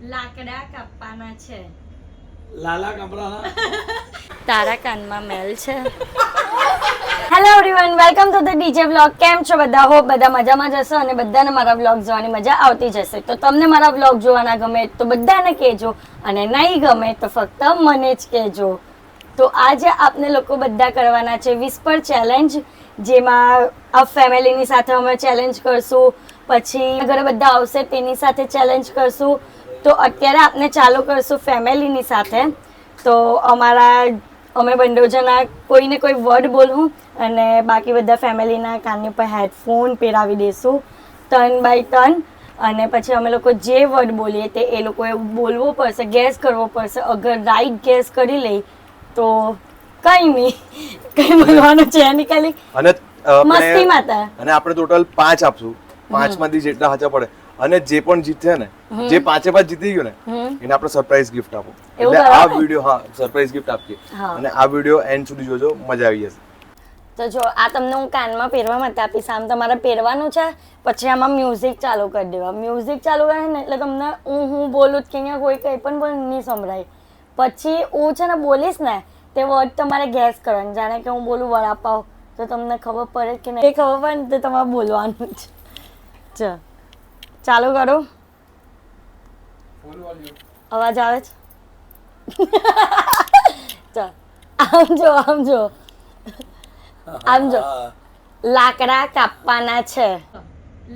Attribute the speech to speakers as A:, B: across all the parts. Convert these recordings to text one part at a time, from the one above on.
A: લાકડા કાપવાના છે.
B: લાલા કપડાના.
A: તારા કાનમાં મેલ છે. Hello everyone, welcome to the DJ vlog. કેમ છો બધા? હોપ બધા મજામાં જ હશો અને બધાને મારા વ્લોગ જોવાની મજા આવતી જશે. તો તમને મારા વ્લોગ જોવાના ગમે તો બધાને કહેજો અને નહીં ગમે તો ફક્ત મને જ કહેજો. તો આજે આપણે લોકો બધા કરવાના છે વિસ્પર ચેલેન્જ, જેમાં આ ફેમિલીની સાથે અમે ચેલેન્જ કરશું, પછી ઘરે બધા આવશે તેની સાથે ચેલેન્જ કરશું. તો અત્યારે આપણે ચાલુ કરશું ફેમિલીની સાથે. તો અમે બંને જણા કોઈને કોઈ વર્ડ બોલવું અને બાકી બધા ફેમિલીના કાનની પર હેડફોન પહેરાવી દઈશું 3 બાય 3. અને પછી અમે લોકો જે વર્ડ બોલીએ તે એ લોકોએ બોલવો પડશે, ગેસ કરવો પડશે. અગર રાઈટ ગેસ કરી લે તો કંઈ નહીં, કંઈ બોલવાનું છે નહીં, ખાલી
C: અને
A: મસ્તી માતા.
C: અને આપણે ટોટલ 5 આપશું. 5 માંથી જેટલા હાચા પડે અને જે પણ જીતે ને, જે 5 જીતી ગયો ને, એને આપણે સરપ્રાઈઝ ગિફ્ટ આપો. એટલે આ વિડિયો સરપ્રાઈઝ ગિફ્ટ આપીએ. અને આ વિડિયો એન્ડ સુધી જોજો, મજા આવી જશે.
A: તો જો આ તમને હું કાનમાં પહેરવા માટે આપીશ. આમ તમારે પહેરવાનું છે, પછી આમાં મ્યુઝિક ચાલુ કરી દેવા. મ્યુઝિક ચાલુ કરે ને એટલે તમને હું બોલું કે અહીંયા કોઈ કંઈ પણ નહીં સંભળાય. પછી હું છે ને બોલીશ ને તે વર્ડ તમારે ગેસ કરવાનું. જાણે કે હું બોલું વડાપાવ તો તમને ખબર પડે કે નહીં, એ ખબર પડે ને તો તમારે બોલવાનું છે. ચાલુ કરો. અવાજ આવે છે? ચાલ આમ જો લાકડા કાપવાના છે.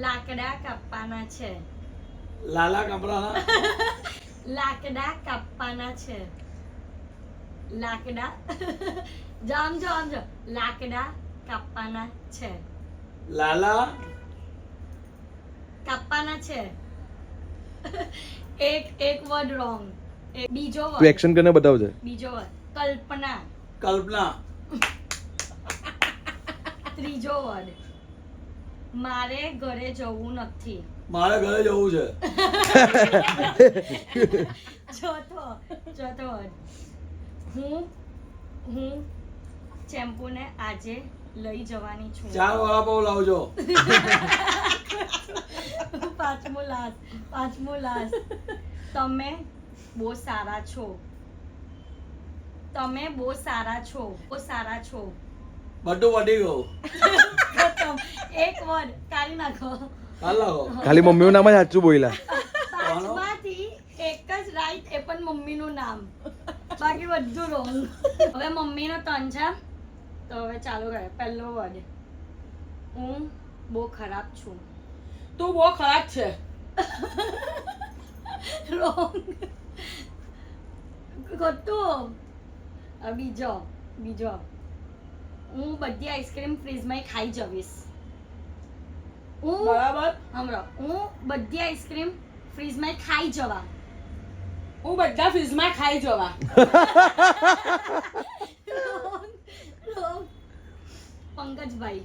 A: લાકડા કાપવાના છે.
B: લાલા કપડાના.
A: લાકડા કાપવાના છે. લાકડા જામ લાકડા કાપવાના છે.
B: લાલા
A: કાપવાના છે. એક વર્ડ રોંગ. બીજો
C: તું
A: વર્ડ,
C: એક્શન કરીને બતાવજે.
A: બીજો વર્ડ કલ્પના.
B: કલ્પના.
A: ત્રીજો વર્ડ મારે ઘરે જવું નથી.
B: મારે ઘરે જવું છે.
A: ચોથો વર્ડ હું ચેમ્પુને આજે લઈ જવાની છું.
B: 4 વડાપાવ લાવજો.
A: પાંચમો લાસ્ટ તમે બહુ સારા છો. તમે બહુ સારા છો.
B: બધું વધી ગયું.
A: એક વર્ડ કાઢી નાખો.
C: ખાલી મમ્મીનું નામ જ સાચું બોલ્યા.
A: 5 માંથી એક જ રાઈટ, એ પણ મમ્મીનું નામ, બાકી બધું રોંગ. હવે મમ્મીનો ટર્ન છે. તો હવે ચાલુ કરે. પહેલો વર્ડ હું બહુ ખરાબ છું.
D: તું બહુ ખરાબ છે.
A: રોંગ. ખોટું. બીજો હું બધી આઈસ્ક્રીમ ફ્રીજમાં ખાઈ જવીશ.
D: બરાબર.
A: હું બધી આઈસ્ક્રીમ ફ્રીજમાં ખાઈ જવા.
D: હું બધા ફ્રીજમાં ખાઈ જવા.
A: પંકજભાઈ.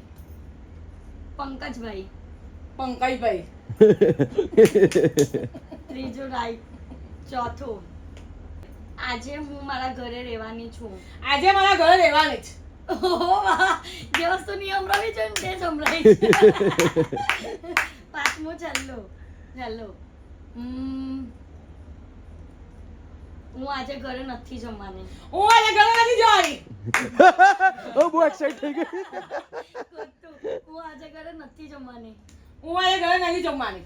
D: પંકજભાઈ.
A: ત્રીજું રાઈટ. ચોથું આજે હું મારા ઘરે રહેવાની છું.
D: આજે મારા ઘરે રહેવાની જ.
A: જે વસ્તુ નહીં સંભળાવી છે ને તે સંભળાવી છે. પાંચમું છેલ્લું હું આજે ઘરે નથી જમવાની.
D: હું આજે ઘરે નથી જવાની.
C: બહુ એક્સાઇટ થઈ ગઈ.
A: હું આજે ઘરે નથી જમવાની.
D: હું આજે ઘરે નથી જમવાની.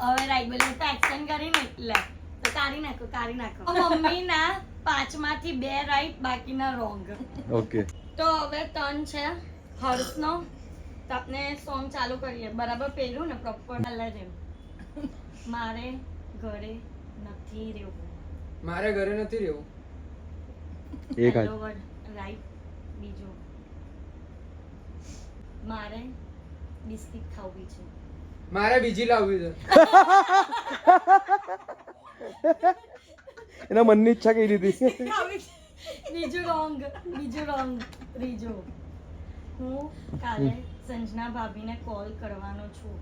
A: હવે રાઈટ બોલે તો એક્શન કરીને એટલે તો કાઢી નાખો. મમ્મીના 5 માંથી 2 રાઈટ, બાકીના રોંગ.
C: ઓકે.
A: તો હવે ટર્ન છે હર્ષનો. તો આપણે સોંગ ચાલુ કરીએ. બરાબર પહેર્યું ને પ્રોપર? મારે ઘરે નથી રહેવું.
D: મારે ઘરે નથી રહેવું.
C: એક
A: પહેલો વર્ડ રાઈટ. બીજો મારે બિસ્કિટ ખાવી છે.
D: મારે બીજી લાવવી છે.
C: એના મનની ઈચ્છા કહી દીધી.
A: બીજું રોંગ. ત્રીજો હું કાલે સંજના ભાભીને કોલ કરવાનો છું.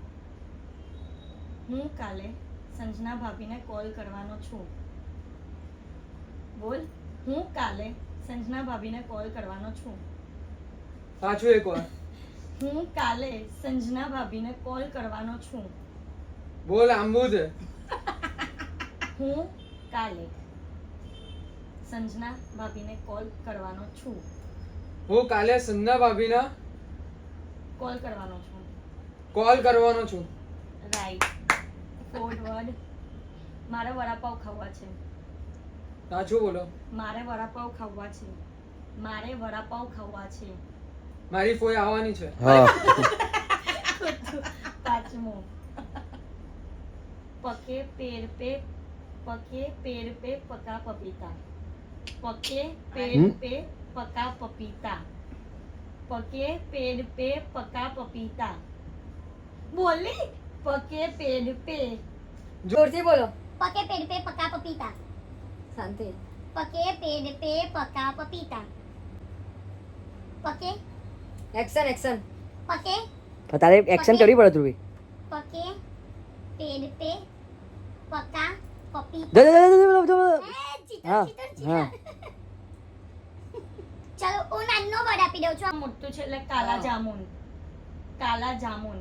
A: બોલ. હું કાલે સંજના ભાભીને કોલ કરવાનો છું.
D: પાછું એક વાર.
A: હું કાલે સંજના ભાભીને કોલ કરવાનો છું.
D: બોલ આંબુ છે.
A: હું કાલે સંજના ભાભીને કોલ કરવાનો છું.
D: હું કાલે સંજના ભાભીના
A: કોલ કરવાનો છું.
D: કોલ કરવાનો છું.
A: રાઈટ. Fourth word. મારે વડાપાવ ખાવા છે.
D: સાચું બોલો.
A: મારે વડાપાવ ખાવા છે. મારે વડાપાવ ખાવા છે.
D: મારી ફોઈ આવવાની છે.
C: હા
A: પાંચમું. પકે પેર પે પકા પપીતા. પકે પેડ પે પકા પપીતા. પકે પેડ પે પકા પપીતા. બોલી. પકે પેડ પે.
E: જોરથી બોલો.
F: પકે પેડ पे पका पपीता.
E: શાંતિ.
F: पके पेड़ पे पका पपीता. पके
E: એક્શન એક્શન.
F: पके
E: તારે એક્શન કરવી પડે ધ્રુવી.
F: पके पेड़ पे पका पपीता.
E: જો
F: ચીટર
E: હા,
F: ચીટર
E: હા.
F: ચીટર. ચલો હું નાનો વર્ડ આપી દઉં છું.
A: મોટું છે એટલે કાલા જામુન. કાલા જામુન.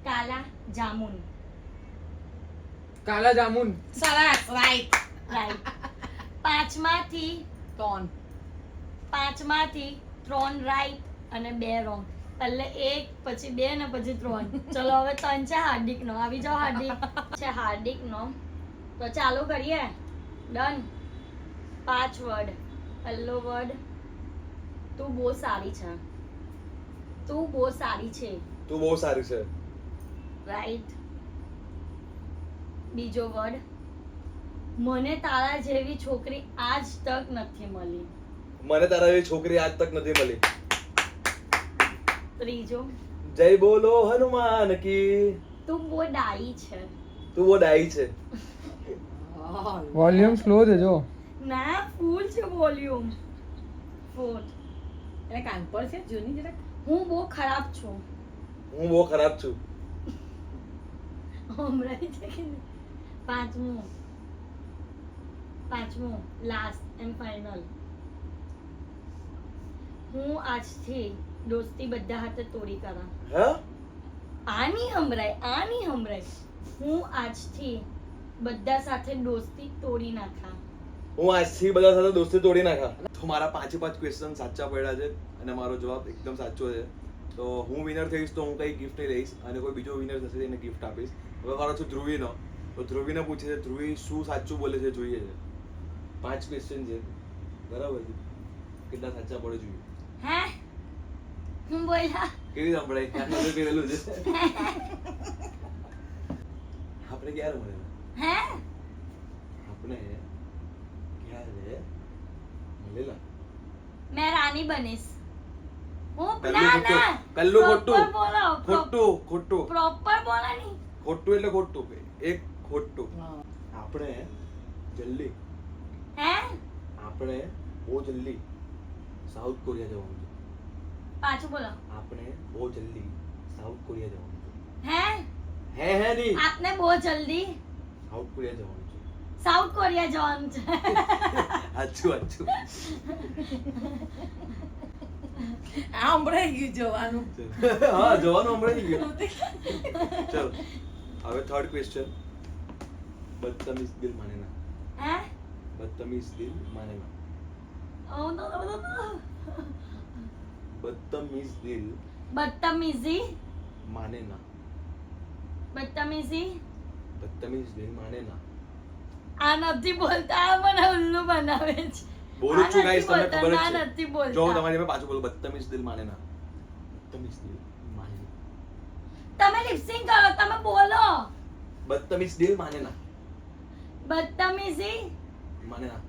A: કાલા જામુન.
D: કાલા જામુન.
A: રાઈટ. પાંચમાંથી ત્રણ રાઈટ અને 2 રોંગ. એટલે 1 પછી 2 ને પછી 3. ચલો હવે 3 છે હાર્દિક નો. આવી જાઓ હાર્દિક. છે હાર્દિક નો. તો ચાલુ કરીએ. ડન. 5 વર્ડ. પહેલો વર્ડ. તું બહુ સારી છે. તું બહુ સારી છે.
C: તું બહુ સારી છે.
A: રાઈટ. બીજો વર્ડ. મને તારા જેવી છોકરી આજ તક નથી મળી.
C: મને તારા એવી છોકરી આજ તક નથી મળી.
A: ત્રીજો.
C: જય બોલો હનુમાન કી.
A: તું બહુ ડાઈ છે.
C: તું બહુ ડાઈ છે.
D: વોલ્યુમ સ્લો છે જો.
A: ના ફૂલ છે વોલ્યુમ. ફોર્થ.
E: એટલે કાન પર છે જોની જરાક.
A: હું બહુ ખરાબ છું.
C: હું બહુ ખરાબ છું.
A: હમણાં છે કે નહીં? પાંચમું લાસ્ટ એન્ડ ફાઇનલ. હું આજથી દોસ્તી બધા હાથે તોડી કરા.
C: હા
A: આની હમરાય. હું આજથી બધા સાથે દોસ્તી તોડી નાખા.
C: હું આજથી બધા સાથે દોસ્તી તોડી નાખા. તો મારા 5 ક્વેશ્ચન સાચા પડ્યા છે અને મારો જવાબ એકદમ સાચો છે. તો હું વિનર થઈશ તો હું કઈ ગિફ્ટ નહીં લઈશ અને કોઈ બીજો વિનર થશે એને ગિફ્ટ આપીશ. હવે મારો છું ધ્રુવીનો. તો ધ્રુવીને પૂછે છે ધ્રુવી શું સાચું બોલે છે જોઈએ છે. 5 ક્વેશ્ચન છે બરાબર છે. કેટલા સાચા પડે જોઈએ.
A: હે હું બોલ્યા.
C: કેવી સંભળાય કાનમાં તો પહેરેલું છે. આપણે ક્યારે મળેલા.
A: હે
C: આપણે ક્યારે મળેલા.
A: મેં રાની બનીશ. હું
C: પહેલું ખોટું.
A: બોલો.
C: ખોટું
A: પ્રોપર બોલાની.
C: ખોટું એટલે ખોટું. એક ખોટું. આપણે જલ્દી આપણે બહુ જલ્દી સાઉથ કોરિયા જવાનું છે.
A: પાછું બોલો.
C: આપણે બહુ જલ્દી સાઉથ કોરિયા જવાનું છે.
A: હે
C: હે નહીં
A: આપને બહુ જલ્દી
C: સાઉથ કોરિયા જવાનું છે.
A: સાઉથ કોરિયા જવાનું છે.
C: સાચું
E: સાંભળાઈ ગયું જોવાનું.
C: હા જવાનું હમણાં ગયું. ચલો હવે થર્ડ ક્વેશ્ચન. બદતમીઝ દિલ માને ના.
A: હે
C: બદતમીઝ દિલ માને ના.
A: ઓ નો
C: બદતમીઝ દિલ
A: બદતમીઝી.
C: માને ના.
A: બદતમીઝી.
C: બદતમીઝ દિલ માને ના.
A: આ નથી બોલતા. આ મને ઉલ્લુ બનાવે છે.
C: બોલું છું ગાઈસ તમને ખબર જ
A: ના
C: છે.
A: નથી બોલતા.
C: જો તમારી મેં પાછું બોલું બદતમીઝ દિલ માને ના. બદતમીઝ દિલ માને ના.
A: તમે લિપસિંગ કરો. તમે બોલો.
C: બદતમીઝ દિલ માને ના.
A: બદતમીઝી.
C: માને ના.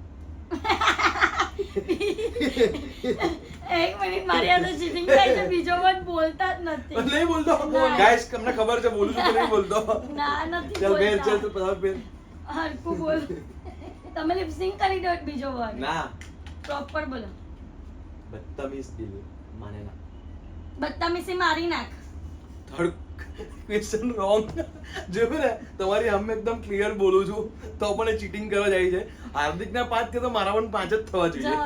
A: એક મિનિટ મારી આ તો ચીટિંગ થાય છે. બીજો વર્ડ બોલતા જ નથી.
C: નહીં બોલતો
A: ના.
C: ગાઈસ તમને ખબર છે બોલું છું કે નહીં બોલતો.
A: ના નથી
C: ચલ બેન ચલ
A: બોલતા.
C: તું પસાર બેન.
A: હરકું બોલ. તમે લિપસિંગ કરી દો એક બીજો વર્ડ.
C: ના
A: પ્રોપર બોલો.
C: બદતમીઝ દિલ માને ના.
A: બદતમીઝી મારી નાખ.
C: Third question wrong. જોયું ને તમારી સામે એકદમ ક્લિયર બોલું છું તો પણ એ ચીટિંગ કરવા જાય છે. હાર્દિકના 5 કે તો મારા પણ 5 જ થવા જોઈએ.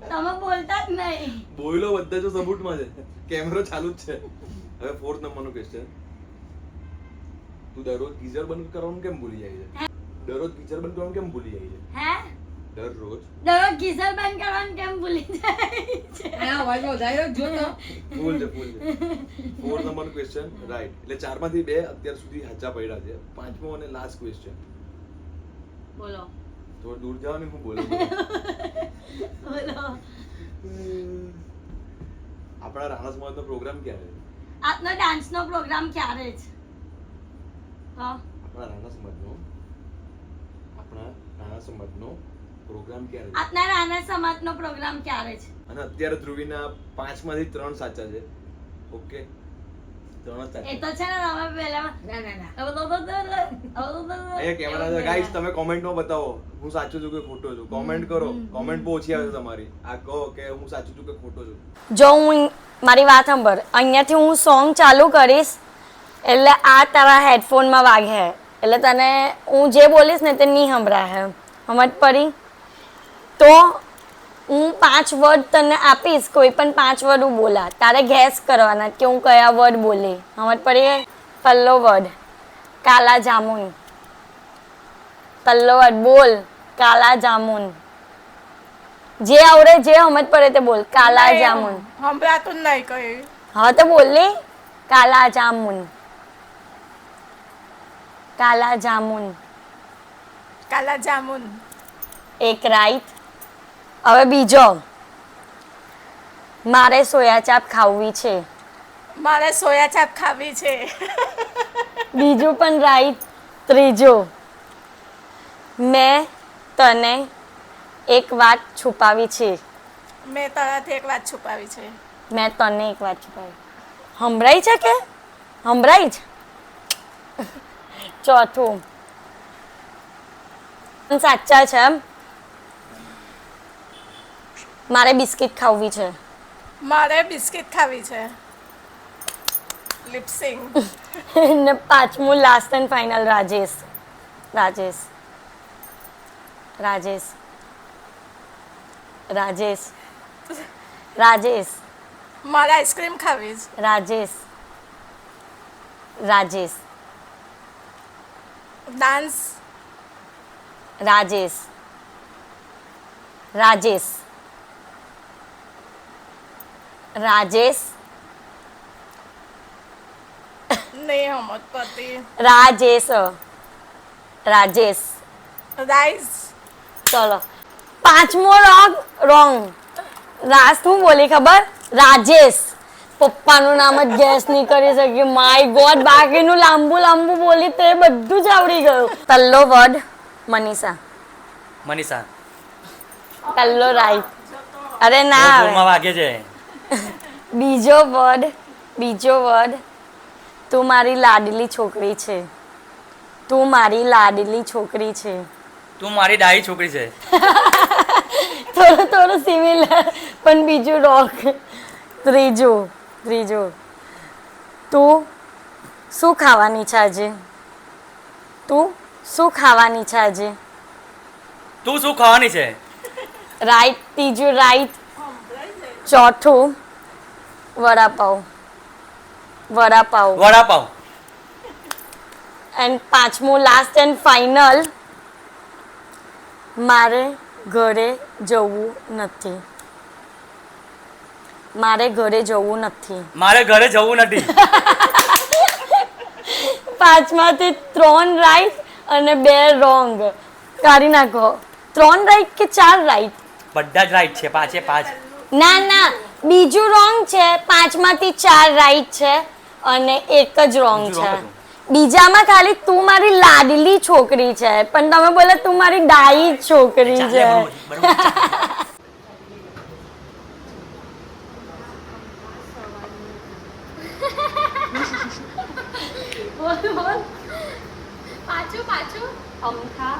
A: તમે બોલતા જ નહીં.
C: બોયલો બધા જો સબૂતમાં છે. કેમેરો ચાલુ જ છે. હવે 4th નંબરનો ક્વેશ્ચન. તું દરરોજ ગીઝર બંધ કરવાનું કેમ ભૂલી જાય છે? દરરોજ ગીઝર બંધ કરવાનું કેમ ભૂલી જાય છે?
A: હે
C: દરરોજ
A: દરરોજ ગીઝર બંધ કરવાનું કેમ ભૂલી જાય છે?
E: હા અવાજ વધારી રાખજો તો
C: ફૂલ છે 4 નંબર ક્વેશ્ચન રાઈટ. એટલે 4 માંથી 2 અત્યાર સુધી સાચા પડ્યા છે. 5મો અને લાસ્ટ ક્વેશ્ચન.
A: બોલો
C: થોડું દૂર જાઓ ને હું બોલું.
A: બોલો
C: આપણા રાણા સમાજનો પ્રોગ્રામ ક્યારે?
A: આજનો ડાન્સનો પ્રોગ્રામ ક્યારે છે? હા
C: આપણા રાણા સમાજનો પ્રોગ્રામ ક્યારે છે?
A: આજના રાણા સમાજનો પ્રોગ્રામ ક્યારે છે?
C: અને અત્યારે ધ્રુવીના 5 માંથી 3 સાચા છે. ઓકે 3 જ
A: એ
C: સાચા.
A: તો છે ને તમે પહેલા
E: ના ના ના
C: અહીંયા કેમેરા છે ગાઈસ, તમે કોમેન્ટમાં બતાવો હું સાચું છું કે ખોટો છું. કોમેન્ટ કરો. કોમેન્ટ બહુ ઓછી આવે છે તમારી. આ કહો કે હું સાચું છું કે ખોટો છું.
A: જો હું મારી વાત સાંભળ, અહીંયાથી હું સોંગ ચાલુ કરીશ એટલે આ તારા હેડફોનમાં વાગે એટલે તને હું જે બોલીશ ને તે નહીં સંભળાય. સમજ પડી? તો હું 5 વર્ડ તને આપીશ, કોઈ પણ 5 વર્ડ હું બોલા, તારે ગેસ કરવાના કે હું કયા વર્ડ બોલી. સમજ પડી? પહેલો વર્ડ કાલા જામુન. પહેલો વર્ડ બોલ કાલા જામુન. જે આવડે જે સમજ પડે તે બોલ. કાલા જામુન.
G: સંભળાતું જ નહીં કઈ.
A: હા તો બોલ લે. કાલા જામુન. કાલા જામુન.
G: કાલા જામુન.
A: એક રાઈટ. હવે બીજો મારે સોયા ચાપ ખાવી છે.
G: મારે સોયા ચાપ ખાવી છે.
A: બીજું પણ રાઈટ. ત્રીજો મેં તને એક વાત છુપાવી છે.
G: મેં તારાથી એક વાત છુપાવી છે.
A: મેં તને એક વાત છુપાવી. સંભળાય છે કે સંભળાય છે? ચોથું સાચા છે એમ. મારે બિસ્કિટ ખાવી છે.
G: મારે બિસ્કિટ ખાવી છે. લિપસિંગ.
A: ને પાંચમું last and final Rajesh. Rajesh Rajesh Rajesh Rajesh
G: મારે આઈસ્ક્રીમ ખાવી છે.
A: રાજેશ રાજેશ
G: ડાન્સ.
A: રાજેશ રાજેશ રાજેશ
G: નહીં સમજ પડતી.
A: રાજેશ રાજેશ.
G: રાઈસ.
A: ચલો પાંચમો રોંગ. રાસ હું બોલી ખબર? રાજેશ. પપ્પાનું નામ જ ગેસ નહીં કરી શકી. માય ગોડ, બાકીનું લાંબુ લાંબુ બોલી તો એ બધું જ આવડી ગયું. પહેલો વર્ડ મનીષા.
H: મનીષા
A: પહેલો રાઈટ. અરે ના આવે.
H: જોરમાં વાગે છે.
A: બીજો વર્ડ તું મારી લાડલી છોકરી છે. તું મારી લાડલી છોકરી છે.
H: તું મારી ડાહી છોકરી છે.
A: થોડું સિમિલર પણ બીજું રોંગ. ત્રીજું તું શું ખાવાની છે આજે? તું શું ખાવાની છે આજે?
H: તું શું ખાવાની છે?
A: રાઈટ. ત્રીજું રાઈટ. ચોથું વડાપાવ.
H: વડાપાવ.
A: એન્ડ પાંચમું લાસ્ટ એન્ડ ફાઇનલ મારે ઘરે જવું નથી. મારે ઘરે જવું નથી.
H: મારે ઘરે જવું નથી.
A: પાંચમાંથી 3 રાઈટ અને 2 રોંગ. કાઢી નાખો. 3 રાઈટ કે 4 રાઈટ?
H: બધા જ રાઈટ છે. 5
A: ના બીજું રોંગ છે. 5માંથી 4 રાઈટ છે અને એક જ રોંગ
H: બીજું
A: છે.
H: wrong હતું.
A: બીજામાં ખાલી તું મારી લાડલી છોકરી છે પણ તમે બોલે તું મારી ડાઈ છોકરી છે.
F: પાછું
A: અમથા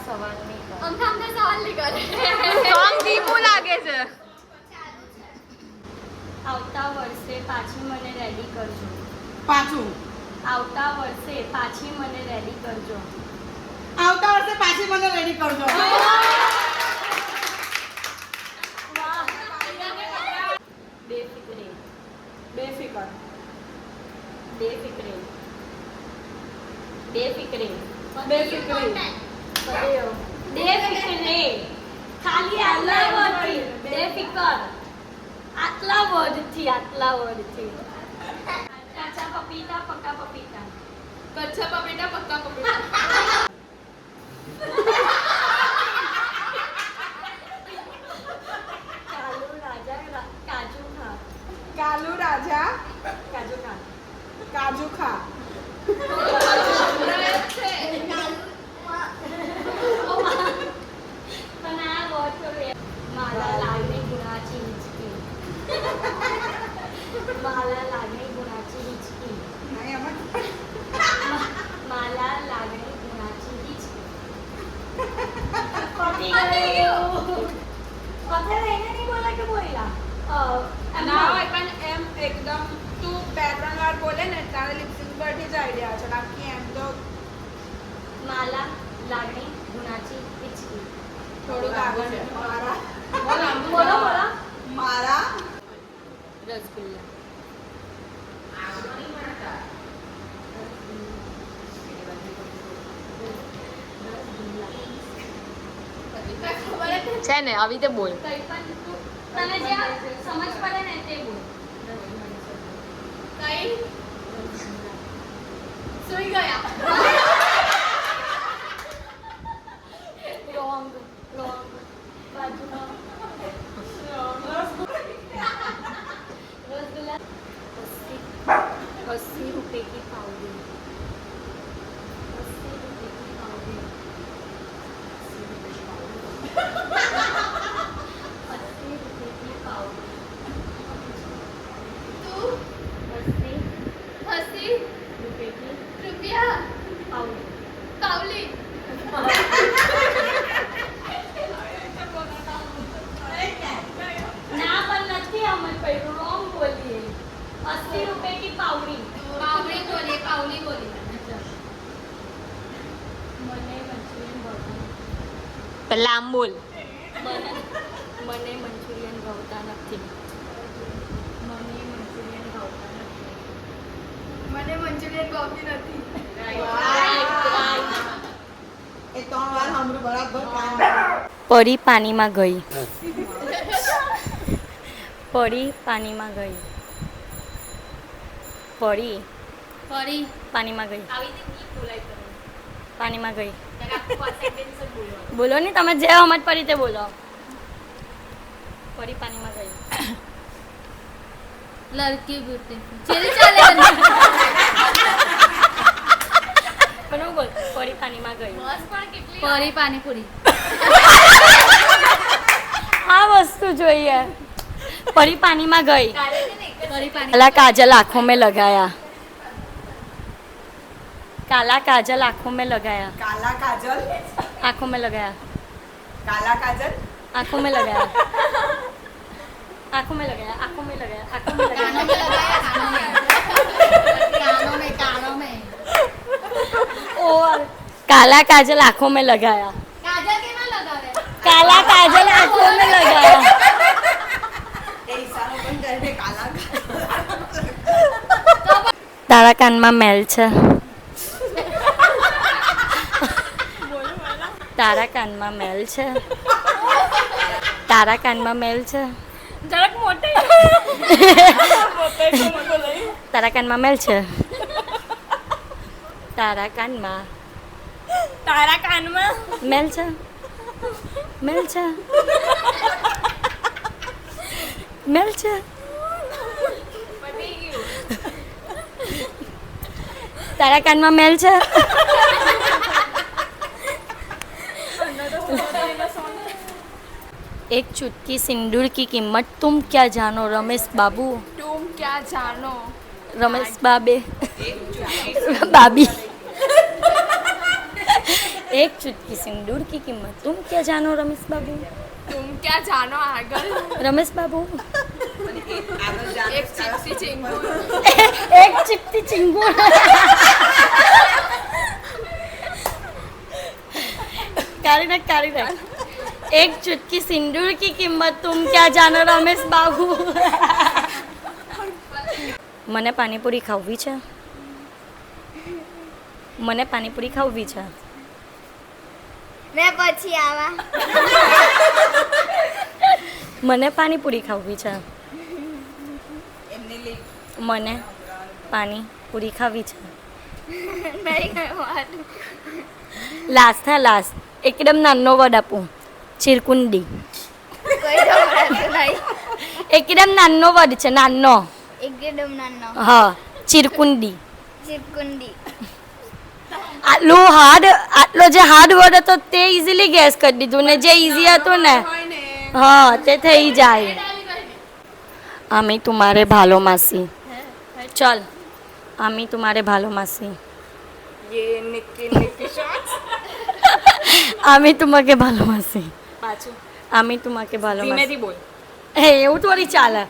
A: સવાલ નહીં કર.
F: અમથા સવાલ નહીં કરે
A: આવતા વર્ષે પાછી મને રેડી કરજો.
G: પાછું.
A: આવતા વર્ષે પાછી મને રેડી કરજો.
G: આવતા વર્ષે પાછી મને રેડી કરજો.
A: બેફિકર બેફિકર ખાલી આટલા વર્ડથી બેફિકર આટલા વર્ડથી કાચા પપીતા પક્કા પપીતા
F: કચ્છા પપીટા પક્કા પપીટા
A: કાલુ રાજા
G: કાલુ રાજા
A: કાજુ ખા પણ આ વર્ડ તો માલા લાગણી ગુણાची हिचकी માલા લાગણી ગુણાची हिचकी
G: નહીં આમાં
A: માલા લાગણી ગુણાची हिचकी પતી ગયું પતે લઈને નહીં બોલા કે બોલ્યા
G: ના હોય પણ એમ એકદમ તું બે ત્રણ વાર બોલે ને તારે લિપસિંગ પરથી જ આઈડિયા છે બાકી એમ તો
A: માલા લાગણી ગુણાची हिचकी
G: થોડુંક આગળ મારા
A: બોલો બોલો
G: મારા
A: રસગુલ્લા
F: છે ને આવી રીતે બોલ
A: કઈ પણ તને જે સમજ પડે ને તે બોલ
F: કઈ સુઈ ગયા
A: રોંગ બાજુમાં रसगुल्ला 80 रुपए की पाउडर 80 रुपए की पाउडर 80 रुपए की पाउडर
F: તું
A: 80
F: હસી
A: रुपए की
F: રૂપિયા
A: पाउडर
F: કાવલી
A: ના પણ નથી અમર પડ્યું રોંગ બોલીએ 80 रुपए की पाउडर
F: પાવલી બોલી પાવલી બોલી
A: મને મંચુરિયન ભાવતા
F: પેલા આમ બોલ
A: મને મંચુરિયન ભાવતા નથી
F: મને મંચુરિયન ભાવતી નથી
G: એ ત્રણ વાર સાંભળ્યું બરાબર કામ
A: પરી પાણીમાં ગઈ પરી પાણીમાં ગઈ પરી
F: ફરી
A: પાણીમાં ગઈ
F: આવી રીતે ની બોલાય કરે
A: પાણીમાં ગઈ
F: તારે આખું સેન્ટેન્સ જ બોલવાનું
A: બોલો ને તમે જે સમજ પડી તે બોલો પરી પાણીમાં ગઈ
F: લડકી બ્યુટીફુલ ચલી ચાલે
A: પણ હું બોલ પરી પાણીમાં ગઈ
F: બસ પણ કેટલી ફરી પાણીપુરી
A: આ વસ્તુ જોઈએ પરી પાણીમાં ગઈ
F: ફરી પાણી
A: काला काजल आंखों में लगाया काला काजल आंखों में लगाया
G: કાલા કાજલ
A: आंखों में लगाया
G: કાલા કાજલ
A: आंखों में लगाया आंखों में लगाया आंखों में लगाया आंखों में
F: कानों
A: लगाया
F: में लगाया कानों में
A: और काला काजल आंखों में लगाया
F: काजल के ना लगावे
A: काला काजल आंखों में लगाया
G: એ ઈશાનો પણ કરીને કાલા
A: તારા કાનમાં મેલ છે તારા કાનમાં મેલ છે તારા કાનમાં મેલ છે જરાક મોટી તારા કાનમાં મેલ છે તારા કાનમાં મેલ છે મેલ છે મેલ છે તારા કાનમાં મેલ છે एक चुटकी सिंदूर की कीमत तुम क्या जानो रमेश बाबू
F: तुम क्या जानो
A: रमेश बाबे बाबी एक चुटकी सिंदूर की कीमत तुम क्या जानो रमेश बाबू
F: तुम क्या जानो आगल
A: रमेश बाबू
F: एक चिप्सी चिंगूर
A: एक चिपटी चिंगूर काली ना एक चुटकी सिंदूर की कीमत तुम क्या जानो रमेश बाबू મને પાણીપુરી ખાવી છે મને પાણીપુરી ખાવી છે
I: મેં પછી આવા
A: મને પાણીપુરી ખાવી છે. મને પાણીપુરી ખાવી છે.
I: નહીં ખાવાનું.
A: લાસ્ટ એકદમ નાનો વર્ડ આપું. ચીરકુંડી.
I: કોઈ ખવડાવતું નહીં.
A: એકદમ નાનો વર્ડ છે, નાનો.
I: એકદમ નાનો.
A: હા, ચીરકુંડી.
I: ચીરકુંડી.
A: આટલો જે હાર્ડ વર્ડ હતો તે ઇઝીલી ગેસ કરી દીધું ને જે ઇઝી હતું ને હા તે થઈ જાય. আমি তোমারে ভালোবাসি. চল আমি তোমারে ভালোবাসি. আমি তোমাকে ভালোবাসি. আমি তোমাকে ভালোবাসি. એવું થોડી ચાલે.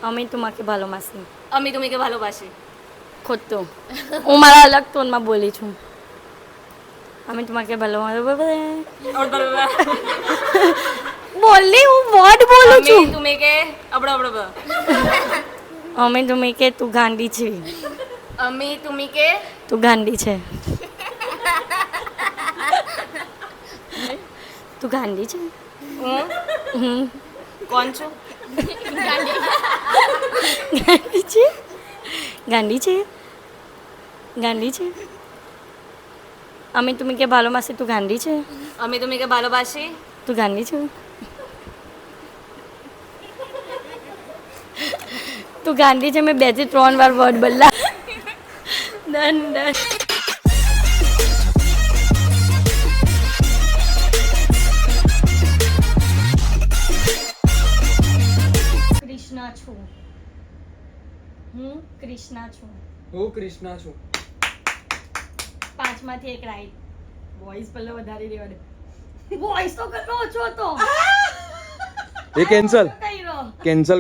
A: আমি তোমাকে ভালোবাসি.
F: আমি তুমি ভালোবাসি
A: ખોટું. હું મારા અલગ ટોનમાં બોલી છું. আমি তোমাকে ভালোবাসি. બોલની હું વર્ડ બોલું છું.
F: তুমি কে અબડા
A: અમે তুমি કે તું ગાંડી છે.
F: আমি তুমি কে
A: તું ગાંડી છે. તું ગાંડી છે. હમ
F: કોણ છું
A: ગાંડી છે. ગાંડી છે. ગાંડી છે. আমি তুমি কে ভালোবাসি. તું ગાંડી છે.
F: আমি তুমি ভালোবাসি
A: તું ગાંડી છે. તું ગાંડી છે. મેં 2 થી 3 વાર વર્ડ બદલા. ડન. કૃષ્ણા છું. હું કૃષ્ણા છું.
D: હું કૃષ્ણા છું.
A: 5 માંથી 1 રાઈટ. વોઇસ પહેલા વધારી દેવા દે. વોઇસ તો કેટલો ઓછો હતો.
C: એ કેન્સલ
A: કર્યો.
C: કેન્સલ